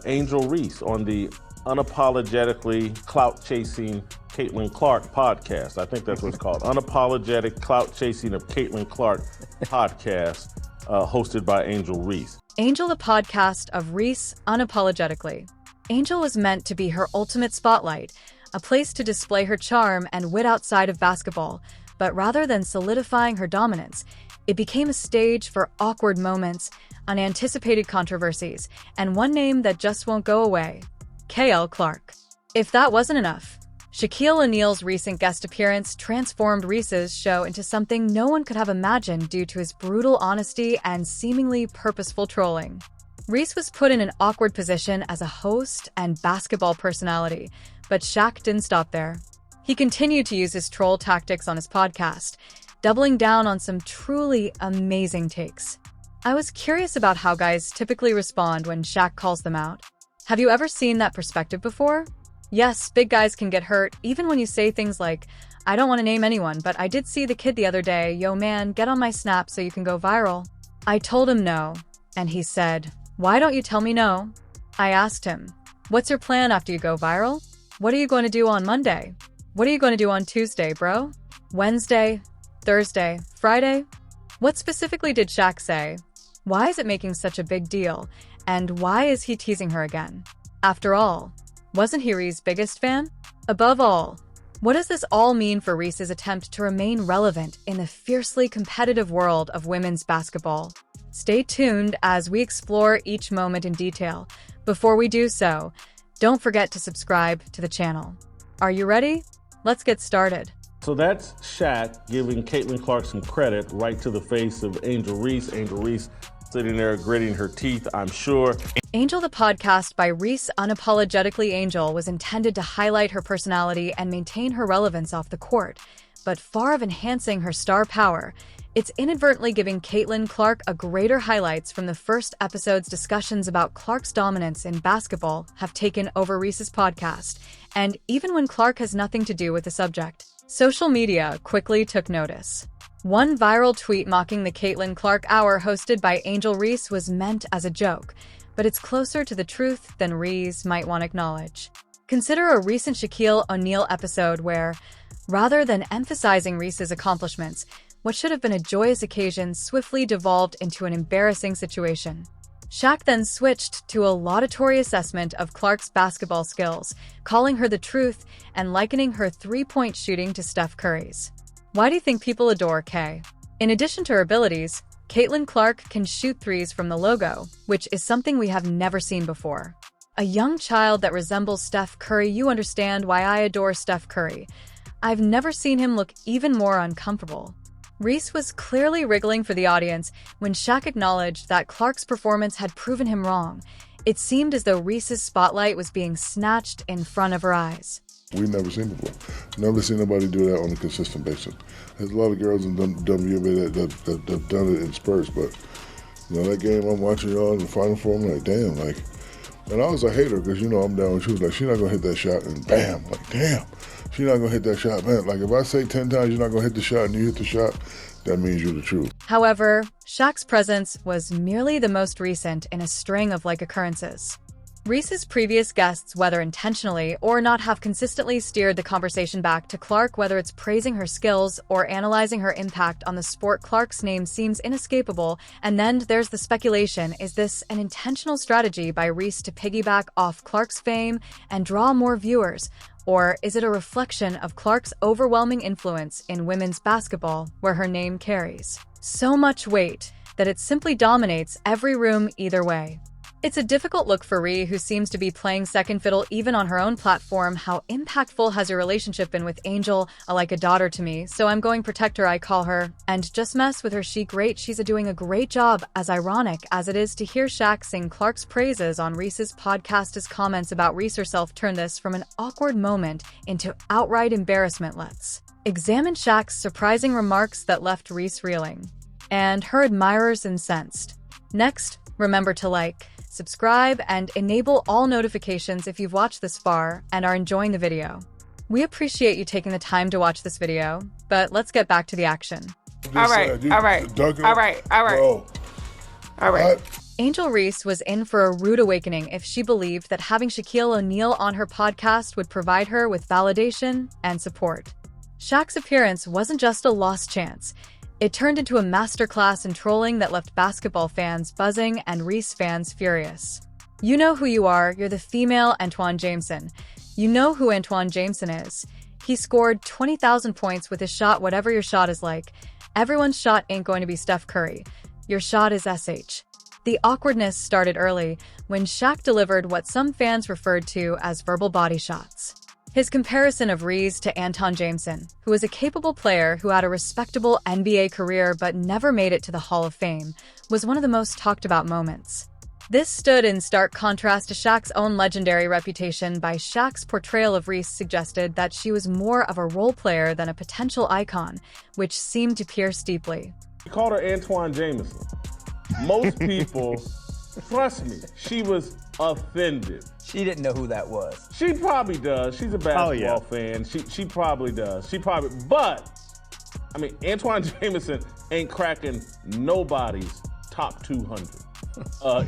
Angel Reese on the Unapologetically Clout Chasing Caitlin Clark podcast. I think that's what it's called. Unapologetic Clout Chasing of Caitlin Clark podcast, hosted by Angel Reese. Angel, the podcast of Reese Unapologetically. Angel was meant to be her ultimate spotlight, a place to display her charm and wit outside of basketball. But rather than solidifying her dominance, it became a stage for awkward moments, unanticipated controversies, and one name that just won't go away: KL Clark. If that wasn't enough, Shaquille O'Neal's recent guest appearance transformed Reese's show into something no one could have imagined due to his brutal honesty and seemingly purposeful trolling. Reese was put in an awkward position as a host and basketball personality, but Shaq didn't stop there. He continued to use his troll tactics on his podcast, doubling down on some truly amazing takes. I was curious about how guys typically respond when Shaq calls them out. Have you ever seen that perspective before? Yes, big guys can get hurt, even when you say things like, "I don't want to name anyone, but I did see the kid the other day. Yo man, get on my snap so you can go viral." I told him no, and he said, "Why don't you tell me no?" I asked him, "What's your plan after you go viral? What are you going to do on Monday? What are you going to do on Tuesday, bro? Wednesday? Thursday? Friday?" What specifically did Shaq say? Why is it making such a big deal? And why is he teasing her again? After all, wasn't he Reese's biggest fan? Above all, what does this all mean for Reese's attempt to remain relevant in the fiercely competitive world of women's basketball? Stay tuned as we explore each moment in detail. Before we do so, don't forget to subscribe to the channel. Are you ready? Let's get started. So that's Shaq giving Caitlin Clark some credit right to the face of Angel Reese. Angel Reese sitting there gritting her teeth, I'm sure. Angel, the podcast by Reese Unapologetically Angel, was intended to highlight her personality and maintain her relevance off the court. But far of enhancing her star power, it's inadvertently giving Caitlin Clark a greater highlights from the first episode's discussions about Clark's dominance in basketball have taken over Reese's podcast. And even when Clark has nothing to do with the subject, social media quickly took notice. One viral tweet mocking the Caitlin Clark Hour hosted by Angel Reese was meant as a joke, but it's closer to the truth than Reese might want to acknowledge. Consider a recent Shaquille O'Neal episode where, rather than emphasizing Reese's accomplishments, what should have been a joyous occasion swiftly devolved into an embarrassing situation. Shaq then switched to a laudatory assessment of Clark's basketball skills, calling her the truth and likening her three-point shooting to Steph Curry's. Why do you think people adore Kay? In addition to her abilities, Caitlin Clark can shoot threes from the logo, which is something we have never seen before. A young child that resembles Steph Curry, you understand why I adore Steph Curry. I've never seen him look even more uncomfortable. Reese was clearly wriggling for the audience when Shaq acknowledged that Clark's performance had proven him wrong. It seemed as though Reese's spotlight was being snatched in front of her eyes. We've never seen before. Never seen nobody do that on a consistent basis. There's a lot of girls in WNBA that have done it in spurts, but you know that game I'm watching y'all in the Final Four, I'm like, damn, like, and I was a hater because you know I'm down with you. Like, she's not gonna hit that shot, and bam, like, damn. She's not gonna hit that shot, man. Like, if I say 10 times you're not gonna hit the shot and you hit the shot, that means you're the truth. However, Shaq's presence was merely the most recent in a string of like occurrences. Reese's previous guests, whether intentionally or not, have consistently steered the conversation back to Clark, whether it's praising her skills or analyzing her impact on the sport. Clark's name seems inescapable, and then there's the speculation, is this an intentional strategy by Reese to piggyback off Clark's fame and draw more viewers? Or is it a reflection of Clark's overwhelming influence in women's basketball, where her name carries so much weight that it simply dominates every room either way? It's a difficult look for Rhee, who seems to be playing second fiddle even on her own platform. How impactful has your relationship been with Angel? Like a daughter to me, so I'm going protect her, I call her. And just mess with her, she great. She's doing a great job. As ironic as it is to hear Shaq sing Clark's praises on Reese's podcast, his comments about Reese herself turn this from an awkward moment into outright embarrassment. Let's examine Shaq's surprising remarks that left Reese reeling and her admirers incensed. Next, remember to like, subscribe, and enable all notifications if you've watched this far and are enjoying the video. We appreciate you taking the time to watch this video, but let's get back to the action. Bro, Angel Reese was in for a rude awakening if she believed that having Shaquille O'Neal on her podcast would provide her with validation and support. Shaq's appearance wasn't just a lost chance. It turned into a masterclass in trolling that left basketball fans buzzing and Reese fans furious. You know who you are, you're the female Antoine Jameson. You know who Antoine Jameson is. He scored 20,000 points with his shot, whatever your shot is like. Everyone's shot ain't going to be Steph Curry. Your shot is SH. The awkwardness started early when Shaq delivered what some fans referred to as verbal body shots. His comparison of Reese to Anton Jameson, who was a capable player who had a respectable NBA career but never made it to the Hall of Fame, was one of the most talked about moments. This stood in stark contrast to Shaq's own legendary reputation. By Shaq's portrayal of Reese suggested that she was more of a role player than a potential icon, which seemed to pierce deeply. He called her Antoine Jameson. Most people, trust me, she was offended. She didn't know who that was. She probably does. She's a basketball fan. She probably does. But, I mean, Antoine Jameson ain't cracking nobody's top 200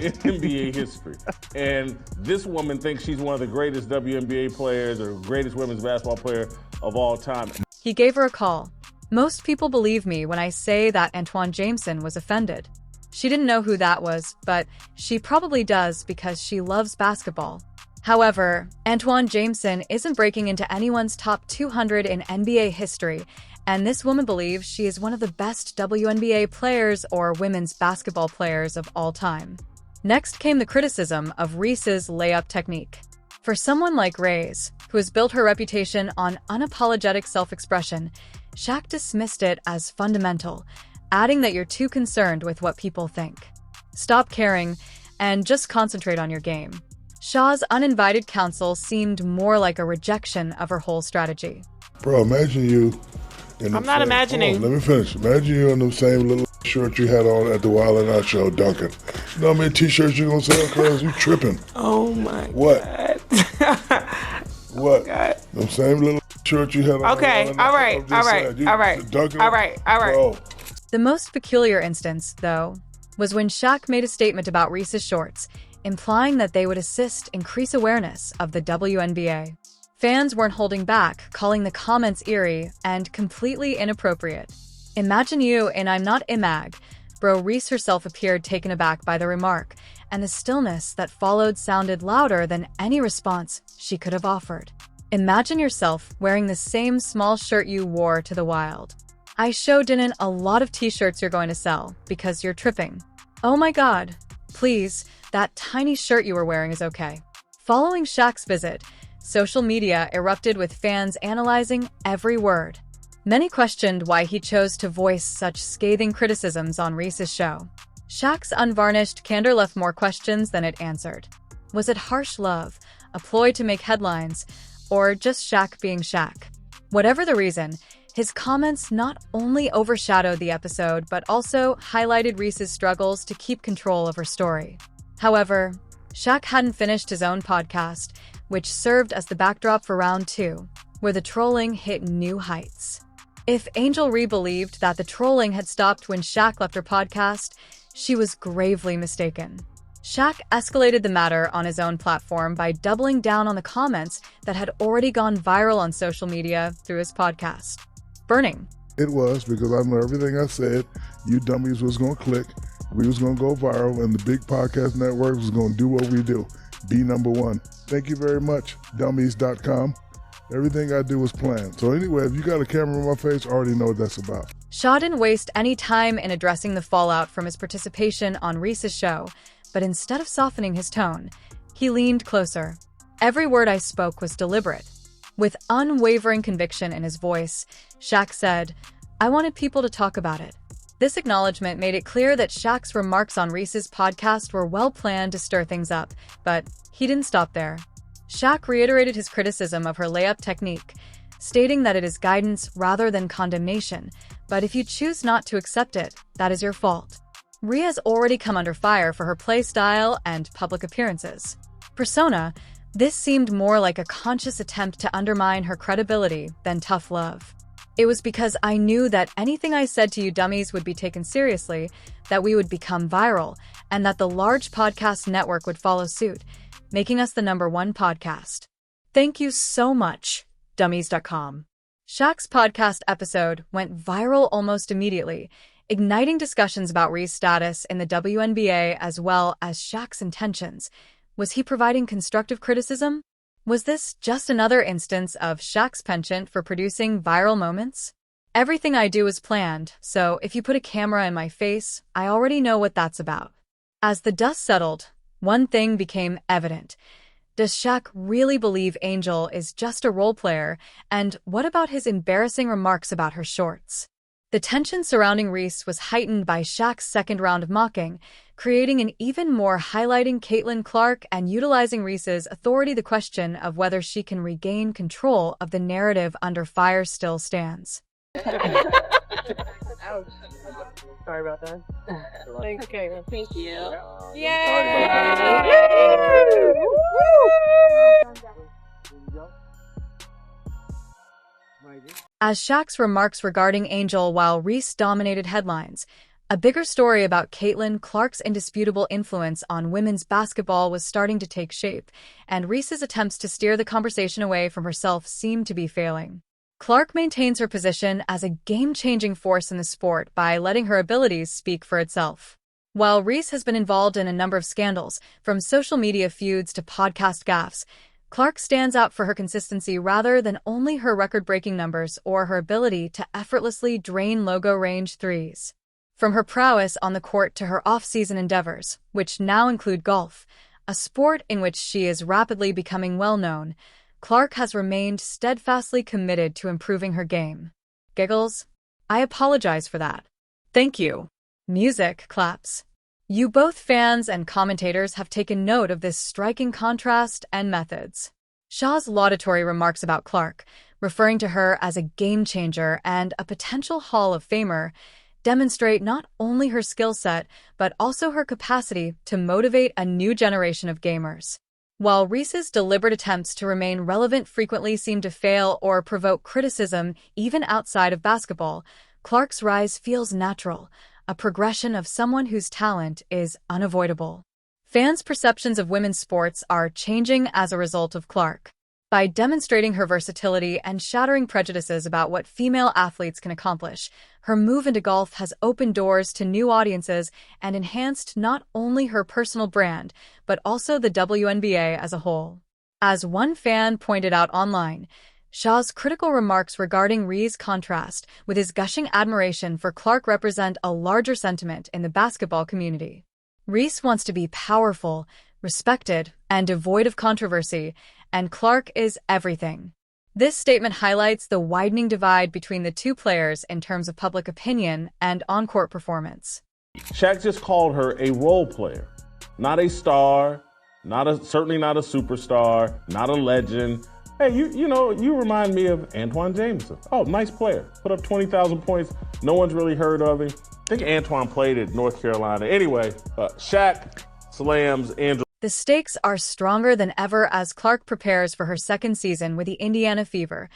in NBA history. And this woman thinks she's one of the greatest WNBA players or greatest women's basketball player of all time. He gave her a call. Most people believe me when I say that Antoine Jameson was offended. She didn't know who that was, but she probably does because she loves basketball. However, Antoine Jameson isn't breaking into anyone's top 200 in NBA history, and this woman believes she is one of the best WNBA players or women's basketball players of all time. Next came the criticism of Reese's layup technique. For someone like Reese, who has built her reputation on unapologetic self-expression, Shaq dismissed it as fundamental, adding that you're too concerned with what people think. Stop caring and just concentrate on your game. Shaw's uninvited counsel seemed more like a rejection of her whole strategy. Bro, imagine you in the I'm not imagining. Let me finish. Imagine you in the same little shirt you had on at the Wild 'N Out show, dunking. You know how many t-shirts you gonna sell, cuz? You tripping. Oh my What? God. What? God. Them same little shirt you had on. Okay, all right. Bro. The most peculiar instance, though, was when Shaq made a statement about Reese's shorts, implying that they would increase awareness of the WNBA. Fans weren't holding back, calling the comments eerie and completely inappropriate. Imagine you in I'm Not Imag. Bro, Reese herself appeared taken aback by the remark, and the stillness that followed sounded louder than any response she could have offered. Imagine yourself wearing the same small shirt you wore to the Wild. I didn't a lot of t-shirts you're going to sell because you're tripping. Oh my God. Please, that tiny shirt you were wearing is okay. Following Shaq's visit, social media erupted with fans analyzing every word. Many questioned why he chose to voice such scathing criticisms on Reese's show. Shaq's unvarnished candor left more questions than it answered. Was it harsh love, a ploy to make headlines, or just Shaq being Shaq? Whatever the reason, his comments not only overshadowed the episode, but also highlighted Reese's struggles to keep control of her story. However, Shaq hadn't finished his own podcast, which served as the backdrop for round 2, where the trolling hit new heights. If Angel Reese believed that the trolling had stopped when Shaq left her podcast, she was gravely mistaken. Shaq escalated the matter on his own platform by doubling down on the comments that had already gone viral on social media through his podcast. Burning. It was, because I know everything I said, you dummies was going to click, we was going to go viral, and the big podcast network was going to do what we do, be number one. Thank you very much, dummies.com. Everything I do is planned. So anyway, if you got a camera in my face, I already know what that's about. Shaw didn't waste any time in addressing the fallout from his participation on Reese's show, but instead of softening his tone, he leaned closer. Every word I spoke was deliberate. With unwavering conviction in his voice, Shaq said, "I wanted people to talk about it." This acknowledgement made it clear that Shaq's remarks on Reese's podcast were well planned to stir things up, but he didn't stop there. Shaq reiterated his criticism of her layup technique, stating that it is guidance rather than condemnation, but if you choose not to accept it, that is your fault. Rhea has already come under fire for her play style and public appearances. Persona, this seemed more like a conscious attempt to undermine her credibility than tough love. It was because I knew that anything I said to you dummies would be taken seriously, that we would become viral, and that the large podcast network would follow suit, making us the #1 podcast. Thank you so much, dummies.com. Shaq's podcast episode went viral almost immediately, igniting discussions about Reese's status in the WNBA as well as Shaq's intentions. Was he providing constructive criticism? Was this just another instance of Shaq's penchant for producing viral moments? Everything I do is planned, so if you put a camera in my face, I already know what that's about. As the dust settled, one thing became evident. Does Shaq really believe Angel is just a role player? And what about his embarrassing remarks about her shorts? The tension surrounding Reese was heightened by Shaq's second round of mocking, creating an even more highlighting Caitlin Clark and utilizing Reese's authority. The question of whether she can regain control of the narrative under fire still stands. Ouch. Sorry about that. Thanks, Caitlin. Thank you. Yay! As Shaq's remarks regarding Angel while Reese dominated headlines, a bigger story about Caitlin Clark's indisputable influence on women's basketball was starting to take shape, and Reese's attempts to steer the conversation away from herself seemed to be failing. Clark maintains her position as a game-changing force in the sport by letting her abilities speak for itself. While Reese has been involved in a number of scandals, from social media feuds to podcast gaffes, Clark stands out for her consistency rather than only her record-breaking numbers or her ability to effortlessly drain logo-range threes. From her prowess on the court to her off-season endeavors, which now include golf, a sport in which she is rapidly becoming well-known, Clark has remained steadfastly committed to improving her game. Giggles? I apologize for that. Thank you. Music claps. You both fans and commentators have taken note of this striking contrast and methods. Shaw's laudatory remarks about Clark, referring to her as a game-changer and a potential Hall of Famer, demonstrate not only her skill set, but also her capacity to motivate a new generation of gamers. While Reese's deliberate attempts to remain relevant frequently seem to fail or provoke criticism even outside of basketball, Clark's rise feels natural, a progression of someone whose talent is unavoidable. Fans' perceptions of women's sports are changing as a result of Clark. By demonstrating her versatility and shattering prejudices about what female athletes can accomplish, her move into golf has opened doors to new audiences and enhanced not only her personal brand, but also the WNBA as a whole. As one fan pointed out online, Shaw's critical remarks regarding Reese's contrast with his gushing admiration for Clark represent a larger sentiment in the basketball community. Reese wants to be powerful, respected, and devoid of controversy, and Clark is everything. This statement highlights the widening divide between the two players in terms of public opinion and on-court performance. Shaq just called her a role player, not a star, certainly not a superstar, not a legend. Hey, you remind me of Antoine Jameson. Oh, nice player. Put up 20,000 points. No one's really heard of him. I think Antoine played at North Carolina. Anyway, Shaq slams Angel. The stakes are stronger than ever as Clark prepares for her second season with the Indiana Fever.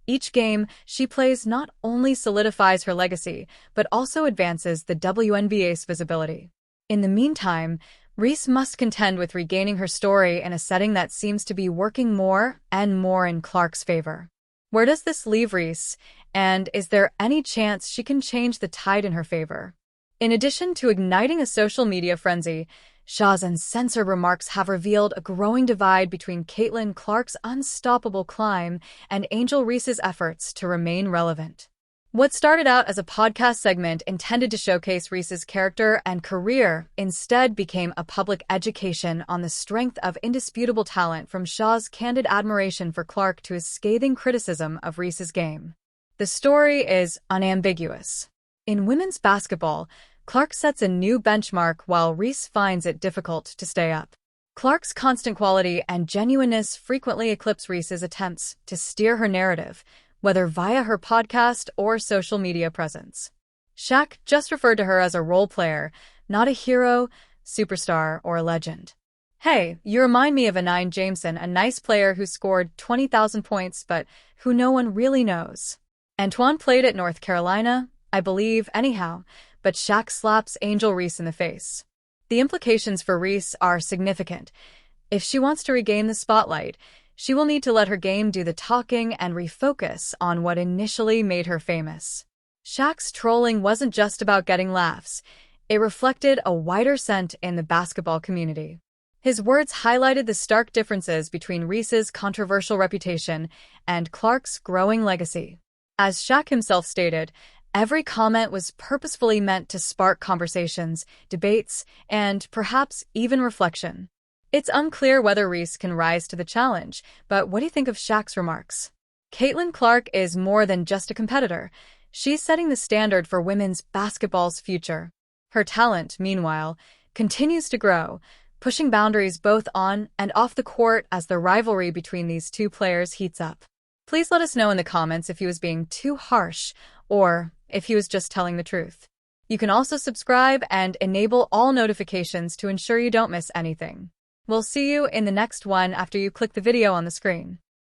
Each game she plays not only solidifies her legacy, but also advances the WNBA's visibility. In the meantime, Reese must contend with regaining her story in a setting that seems to be working more and more in Clark's favor. Where does this leave Reese, and is there any chance she can change the tide in her favor? In addition to igniting a social media frenzy, Shaw's uncensored remarks have revealed a growing divide between Caitlin Clark's unstoppable climb and Angel Reese's efforts to remain relevant. What started out as a podcast segment intended to showcase Reese's character and career instead became a public education on the strength of indisputable talent, from Shaw's candid admiration for Clark to his scathing criticism of Reese's game. The story is unambiguous. In women's basketball, Clark sets a new benchmark while Reese finds it difficult to stay up. Clark's constant quality and genuineness frequently eclipse Reese's attempts to steer her narrative, whether via her podcast or social media presence. Shaq just referred to her as a role player, not a hero, superstar, or legend. Hey, you remind me of Antoine Jameson, a nice player who scored 20,000 points but who no one really knows. Antoine played at North Carolina, I believe, anyhow, but Shaq slaps Angel Reese in the face. The implications for Reese are significant. If she wants to regain the spotlight, she will need to let her game do the talking and refocus on what initially made her famous. Shaq's trolling wasn't just about getting laughs. It reflected a wider sense in the basketball community. His words highlighted the stark differences between Reese's controversial reputation and Clark's growing legacy. As Shaq himself stated, every comment was purposefully meant to spark conversations, debates, and perhaps even reflection. It's unclear whether Reese can rise to the challenge, but what do you think of Shaq's remarks? Caitlin Clark is more than just a competitor. She's setting the standard for women's basketball's future. Her talent, meanwhile, continues to grow, pushing boundaries both on and off the court as the rivalry between these two players heats up. Please let us know in the comments if he was being too harsh or if he was just telling the truth. You can also subscribe and enable all notifications to ensure you don't miss anything. We'll see you in the next one after you click the video on the screen.